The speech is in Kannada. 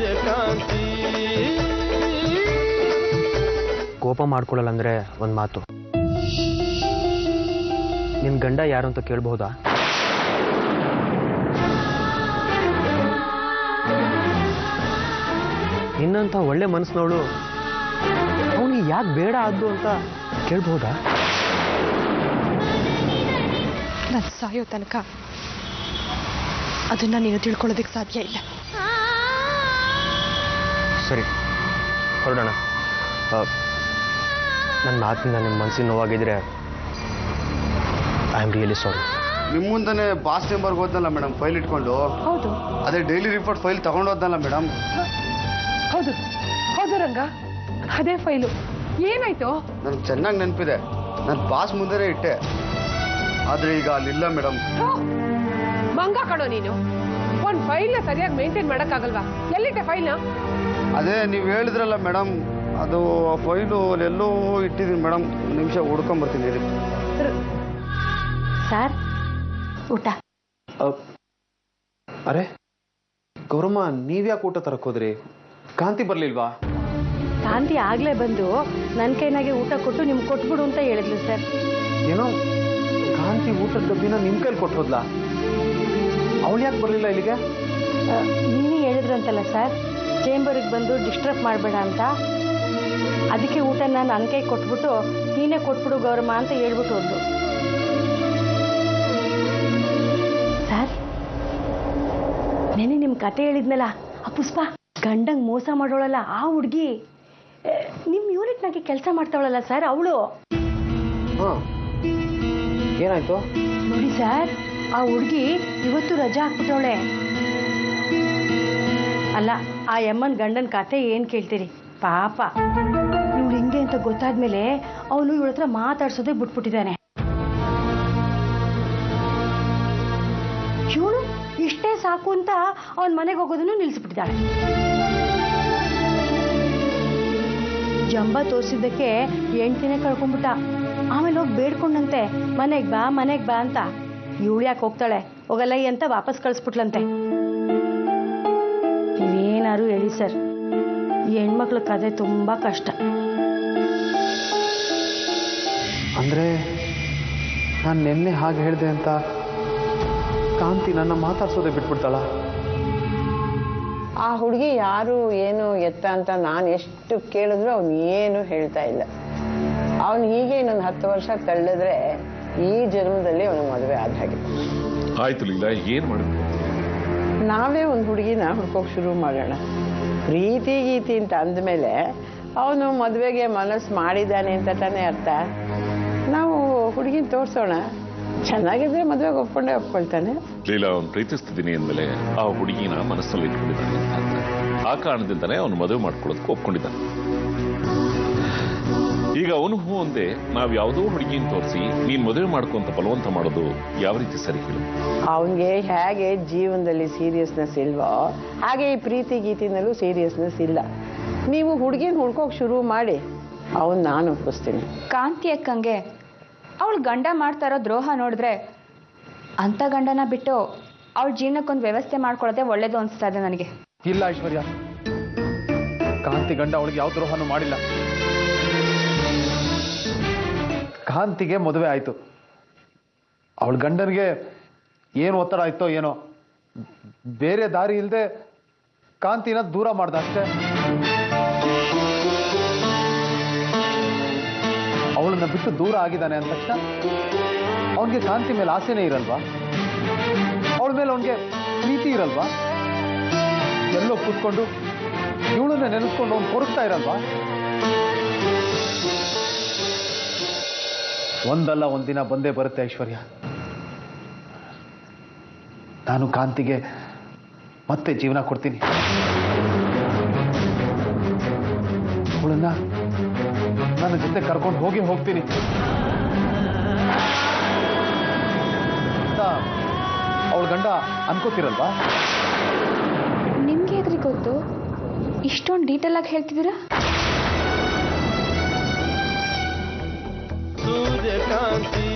ಸೂರ್ಯಕಾಂತಿ. ಕೋಪ ಮಾಡ್ಕೊಳ್ಳಲ್ಲ ಅಂದ್ರೆ ಒಂದು ಮಾತು, ನಿನ್ ಗಂಡ ಯಾರು ಅಂತ ಕೇಳಬಹುದಾ? ನಿನ್ನಂತ ಒಳ್ಳೆ ಮನಸ್ಸಿನವಳು ಅವನಿಗೆ ಯಾಕೆ ಬೇಡ ಆದ್ದು ಅಂತ ಕೇಳಬಹುದಾ? ನಾನು ಸಾಯೋ ತನಕ ಅದನ್ನ ನೀನು ತಿಳ್ಕೊಳ್ಳೋದಕ್ಕೆ ಸಾಧ್ಯ ಇಲ್ಲ. ಸರಿ, ಹೊರಡೋಣ. ನನ್ನ ಮಾತಿಂದ ನಿಮ್ಮ ಮನಸ್ಸಿನ ನೋವಾಗಿದ್ರೆ ಐ ಆಮ್ ರಿಯಲಿ ಸಾರಿ. ನಿಮ್ಮ ಮುಂದೆನೇ ಬಾಸ್ ಚೇಂಬರ್ಗೆ ಹೋದ್ನಲ್ಲ ಮೇಡಮ್ ಫೈಲ್ ಇಟ್ಕೊಂಡು. ಹೌದು, ಅದೇ ಡೈಲಿ ರಿಪೋರ್ಟ್ ಫೈಲ್ ತಗೊಂಡು ಹೋದ್ನಲ್ಲ ಮೇಡಮ್. ಹೌದು ಹೌದು ರಂಗ, ಅದೇ ಫೈಲು. ಏನಾಯ್ತು? ನನ್ಗೆ ಚೆನ್ನಾಗಿ ನೆನಪಿದೆ, ನಾನು ಬಾಸ್ ಮುಂದೆನೇ ಇಟ್ಟೆ, ಆದ್ರೆ ಈಗ ಅಲ್ಲಿಲ್ಲ ಮೇಡಮ್. ಮಂಗ ಕಣೋ ನೀನು, ಒಂದು ಫೈಲ್ನ ಸರಿಯಾಗಿ ಮೇಂಟೈನ್ ಮಾಡೋಕ್ಕಾಗಲ್ವಾ? ಎಲ್ಲಿಟ್ಟೆ ಫೈಲ್ನ? ಅದೇ ನೀವು ಹೇಳಿದ್ರಲ್ಲ ಮೇಡಮ್, ಅದು ಫೈಲು ಎಲ್ಲೋ ಇಟ್ಟಿದ್ದೀನಿ ಮೇಡಮ್. ಒಂದು ನಿಮಿಷ ಹುಡ್ಕೊಂಬರ್ತೀನಿ. ಸರ್, ಊಟ. ಅರೆ ಗೌರಮ್ಮ, ನೀವ್ಯಾಕೆ ಊಟ ತರಕ್ ಹೋದ್ರಿ? ಕಾಂತಿ ಬರ್ಲಿಲ್ವಾ? ಕಾಂತಿ ಆಗ್ಲೇ ಬಂದು ನನ್ನ ಕೈನಾಗೆ ಊಟ ಕೊಟ್ಟು ನಿಮ್ಗೆ ಕೊಟ್ಬಿಡು ಅಂತ ಹೇಳಿದ್ಲು ಸರ್. ಏನೋ ಕಾಂತಿ ಊಟದ ಡಬ್ಬಿನ ನಿಮ್ ಕೈಲಿ ಕೊಟ್ಟು ಹೋದ್ಲ? ಅವಳು ಯಾಕೆ ಬರ್ಲಿಲ್ಲ ಇಲ್ಲಿಗೆ? ನೀವೇ ಹೇಳಿದ್ರಂತಲ್ಲ ಸರ್, ಚೇಂಬರಿಗೆ ಬಂದು ಡಿಸ್ಟರ್ಬ್ ಮಾಡಬೇಡ ಅಂತ. ಅದಕ್ಕೆ ಊಟನ ನನ್ನ ಕೈ ಕೊಟ್ಬಿಟ್ಟು ನೀನೇ ಕೊಟ್ಬಿಡು ಗೌರಮ್ಮ ಅಂತ ಹೇಳ್ಬಿಟ್ಟು ಹೋದ್ಲು. ಸರ್, ನೆನೆ ನಿಮ್ಮ ಕತೆ ಹೇಳಿದ್ನಲ್ಲ, ಆ ಪುಷ್ಪ ಗಂಡಂಗೆ ಮೋಸ ಮಾಡೋಳಲ್ಲ ಆ ಹುಡುಗಿ, ನಿಮ್ಮ ಯೂನಿಟ್ನಾಗೆ ಕೆಲಸ ಮಾಡ್ತಾವಳಲ್ಲ ಸರ್, ಅವಳು. ಏನಾಯ್ತು? ನೋಡಿ ಸರ್, ಆ ಹುಡುಗಿ ಇವತ್ತು ರಜಾ ಹಾಕ್ಬಿಟ್ಟವಳೆ. ಅಲ್ಲ, ಆ ಯಮ್ಮನ್ ಗಂಡನ ಕತೆ ಏನು ಕೇಳ್ತೀರಿ ಪಾಪ. ಇವಳು ಹಿಂಗೆ ಅಂತ ಗೊತ್ತಾದ್ಮೇಲೆ ಅವನು ಇವಳ ಹತ್ರ ಮಾತಾಡ್ಸೋದೇ ಬಿಟ್ಬಿಟ್ಟಿದ್ದಾನೆ. ಇವಳು ಇಷ್ಟೇ ಸಾಕು ಅಂತ ಅವನ ಮನೆಗೆ ಹೋಗೋದನ್ನು ನಿಲ್ಲಿಸ್ಬಿಟ್ಟಿದ್ದಾಳೆ. ಜಂಬ ತೋರಿಸಿದ್ದಕ್ಕೆ 8 ದಿನ ಕಳ್ಕೊಂಡ್ಬಿಟ್ಟ. ಆಮೇಲೆ ಹೋಗಿ ಬೇಡ್ಕೊಂಡಂತೆ ಮನೆಗೆ ಬಾ ಅಂತ. ಇವಳು ಯಾಕೆ ಹೋಗ್ತಾಳೆ? ಹೋಗಲ್ಲ ಅಂತ ವಾಪಸ್ ಕಳಿಸ್ಬಿಟ್ಲಂತೆ. ನೀವೇನಾರು ಹೇಳಿ ಸರ್, ಈ ಹೆಣ್ಮಕ್ಳ ಕತೆ ತುಂಬಾ ಕಷ್ಟ. ಅಂದ್ರೆ ನಾನು ನಿನ್ನೆ ಹಾಗೆ ಹೇಳಿದೆ ಅಂತ ಕಾಂತಿ ನನ್ನ ಮಾತಾಡ್ಸೋದೇ ಬಿಟ್ಬಿಡ್ತಾಳ? ಆ ಹುಡುಗಿ ಯಾರು ಏನು ಎತ್ತ ಅಂತ ನಾನು ಎಷ್ಟು ಕೇಳಿದ್ರು ಅವನು ಏನು ಹೇಳ್ತಾ ಇಲ್ಲ. ಅವನು ಹೀಗೆ ಇನ್ನೊಂದು 10 ವರ್ಷ ತಳ್ಳಿದ್ರೆ ಈ ಜನ್ಮದಲ್ಲಿ ಅವನು ಮದುವೆ ಆದ ಹಾಗೆ. ಆಯ್ತು ಲೀಲಾ, ಏನ್ ಮಾಡಬೇಕು? ನಾವೇ ಒಂದು ಹುಡುಗಿನ ಹುಡ್ಕೋಕ್ ಶುರು ಮಾಡೋಣ. ಪ್ರೀತಿ ಗೀತಿ ಅಂತ ಅಂದಮೇಲೆ ಅವನು ಮದುವೆಗೆ ಮನಸ್ಸು ಮಾಡಿದ್ದಾನೆ ಅಂತ ತಾನೇ ಅರ್ಥ. ನಾವು ಹುಡುಗಿನ ತೋರಿಸೋಣ, ಚೆನ್ನಾಗಿದ್ರೆ ಮದುವೆಗೆ ಒಪ್ಕೊಳ್ತಾನೆ. ಲೀಲಾ, ಅವನು ಪ್ರೀತಿಸ್ತಿದ್ದೀನಿ ಅಂದಮೇಲೆ ಆ ಹುಡುಗಿನ ಮನಸ್ಸಲ್ಲಿ ಇಟ್ಕೊಂಡಿದ್ದಾನೆ ಅಂತ. ಆ ಕಾರಣದಿಂದಾನೆ ಅವನು ಮದುವೆ ಮಾಡ್ಕೊಳ್ಳೋದಕ್ಕೆ ಒಪ್ಕೊಂಡಿದ್ದಾನೆ. ಈಗ ಅವನು ಹೂ ಒಂದೇ ನಾವ್ ಯಾವುದೋ ಹುಡುಗಿನ ತೋರಿಸಿ ನೀನ್ ಮದುವೆ ಮಾಡ್ಕೊಂತ ಬಲವಂತ ಮಾಡೋದು ಯಾವ ರೀತಿ ಸರಿ ಹೇಳು? ಅವನ್ಗೆ ಹೇಗೆ ಜೀವನದಲ್ಲಿ ಸೀರಿಯಸ್ನೆಸ್ ಇಲ್ವೋ ಹಾಗೆ ಈ ಪ್ರೀತಿ ಗೀತಿನಲ್ಲೂ ಸೀರಿಯಸ್ನೆಸ್ ಇಲ್ಲ. ನೀವು ಹುಡುಗಿನ ಹುಡ್ಕೋಕ್ ಶುರು ಮಾಡಿ, ಅವನ್ ನಾನು ಒಪ್ಪಿಸ್ತೀನಿ. ಕಾಂತಿ ಅಕ್ಕಂಗೆ ಅವಳು ಗಂಡ ಮಾಡ್ತಾ ಇರೋ ದ್ರೋಹ ನೋಡಿದ್ರೆ ಅಂತ ಗಂಡನ ಬಿಟ್ಟು ಅವಳ ಜೀವನಕ್ಕೊಂದು ವ್ಯವಸ್ಥೆ ಮಾಡ್ಕೊಳ್ಳೋದೇ ಒಳ್ಳೇದು ಅನಿಸ್ತಾ ಇದೆ ನನಗೆ. ಇಲ್ಲ ಐಶ್ವರ್ಯ, ಕಾಂತಿ ಗಂಡ ಅವಳಿಗೆ ಯಾವ ದ್ರೋಹನೂ ಮಾಡಿಲ್ಲ. ಕಾಂತಿಗೆ ಮದುವೆ ಆಯ್ತು, ಅವಳ ಗಂಡನಿಗೆ ಏನು ಒತ್ತಡ ಆಯ್ತೋ ಏನೋ, ಬೇರೆ ದಾರಿ ಇಲ್ಲದೆ ಕಾಂತಿನ ದೂರ ಮಾಡ್ದ ಅಷ್ಟೇ. ಅವಳನ್ನ ಬಿಟ್ಟು ದೂರ ಆಗಿದ್ದಾನೆ ಅಂದ ತಕ್ಷಣ ಅವನಿಗೆ ಕಾಂತಿ ಮೇಲೆ ಆಸೆನೇ ಇರಲ್ವಾ? ಅವಳ ಮೇಲೆ ಅವನಿಗೆ ಪ್ರೀತಿ ಇರಲ್ವಾ? ಎಲ್ಲೋ ಕೂತ್ಕೊಂಡು ಇವಳನ್ನ ನೆನೆಸ್ಕೊಂಡು ಅವ್ನು ಕೊರಗ್ತಾ ಇರಲ್ವಾ? ಒಂದಲ್ಲ ಒಂದಿನ ಬಂದೇ ಬರುತ್ತೆ ಐಶ್ವರ್ಯ. ನಾನು ಕಾಂತಿಗೆ ಮತ್ತೆ ಜೀವನ ಕೊಡ್ತೀನಿ. ಅವಳನ್ನ ನನ್ನ ಜೊತೆ ಕರ್ಕೊಂಡು ಹೋಗ್ತೀನಿ. ಅವಳ ಗಂಡ ಅನ್ಕೋತಿರಲ್ವಾ? ನಿಮ್ಗೆ ಹೇಗ್ರಿ ಗೊತ್ತು? ಇಷ್ಟೊಂದು ಡೀಟೇಲ್ ಆಗಿ ಹೇಳ್ತಿದ್ದೀರಾ? ಸೂರ್ಯಕಾಂತಿ